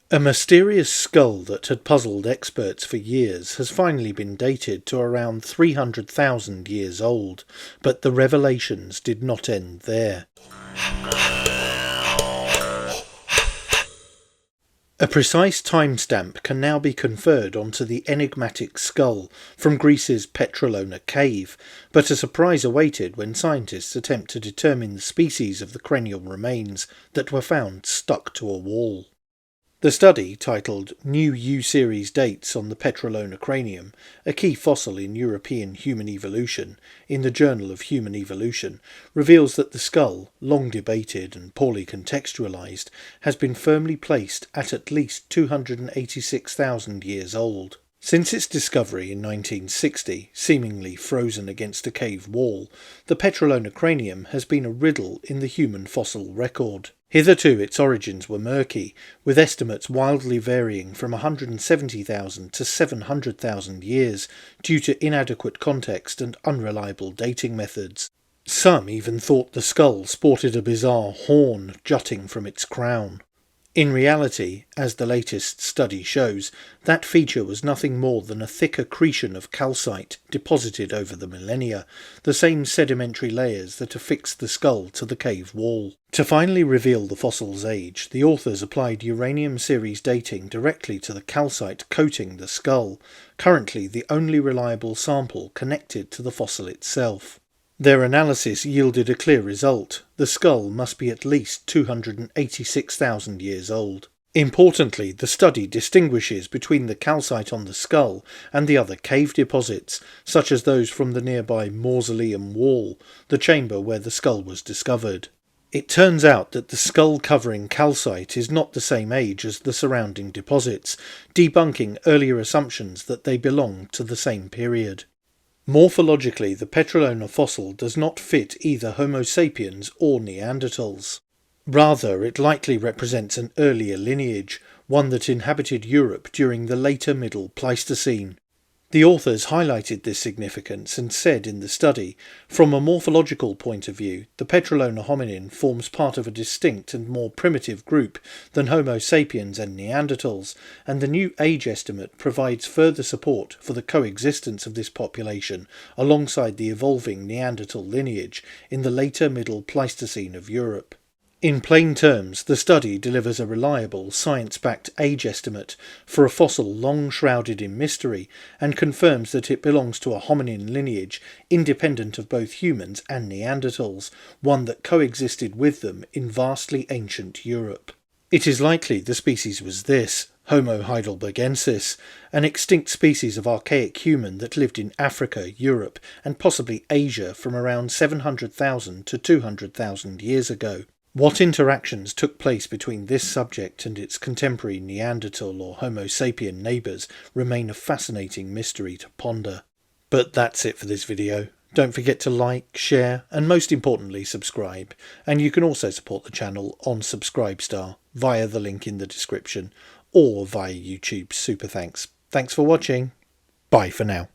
A mysterious skull that had puzzled experts for years has finally been dated to around 300,000 years old, but the revelations did not end there. A precise timestamp can now be conferred onto the enigmatic skull from Greece's Petrolona cave, but a surprise awaited when scientists attempt to determine the species of the cranial remains that were found stuck to a wall. The study, titled New U-Series Dates on the Petrolona Cranium, a key fossil in European human evolution, in the Journal of Human Evolution, reveals that the skull, long debated and poorly contextualised, has been firmly placed at least 286,000 years old. Since its discovery in 1960, seemingly frozen against a cave wall, the Petrolona cranium has been a riddle in the human fossil record. Hitherto its origins were murky, with estimates wildly varying from 170,000 to 700,000 years due to inadequate context and unreliable dating methods. Some even thought the skull sported a bizarre horn jutting from its crown. In reality, as the latest study shows, that feature was nothing more than a thick accretion of calcite deposited over the millennia, the same sedimentary layers that affixed the skull to the cave wall. To finally reveal the fossil's age, the authors applied uranium series dating directly to the calcite coating the skull, currently the only reliable sample connected to the fossil itself. Their analysis yielded a clear result. The skull must be at least 286,000 years old. Importantly, the study distinguishes between the calcite on the skull and the other cave deposits, such as those from the nearby mausoleum wall, the chamber where the skull was discovered. It turns out that the skull-covering calcite is not the same age as the surrounding deposits, debunking earlier assumptions that they belong to the same period. Morphologically, the Petrolona fossil does not fit either Homo sapiens or Neanderthals. Rather, it likely represents an earlier lineage, one that inhabited Europe during the later Middle Pleistocene. The authors highlighted this significance and said in the study, from a morphological point of view, the Petrolona hominin forms part of a distinct and more primitive group than Homo sapiens and Neanderthals, and the new age estimate provides further support for the coexistence of this population alongside the evolving Neanderthal lineage in the later Middle Pleistocene of Europe. In plain terms, the study delivers a reliable, science-backed age estimate for a fossil long shrouded in mystery and confirms that it belongs to a hominin lineage independent of both humans and Neanderthals, one that coexisted with them in vastly ancient Europe. It is likely the species was this, Homo heidelbergensis, an extinct species of archaic human that lived in Africa, Europe, and possibly Asia from around 700,000 to 200,000 years ago. What interactions took place between this subject and its contemporary Neanderthal or Homo sapien neighbours remain a fascinating mystery to ponder. But that's it for this video. Don't forget to like, share, and most importantly subscribe, and you can also support the channel on Subscribestar via the link in the description or via YouTube's Super Thanks. Thanks for watching. Bye for now.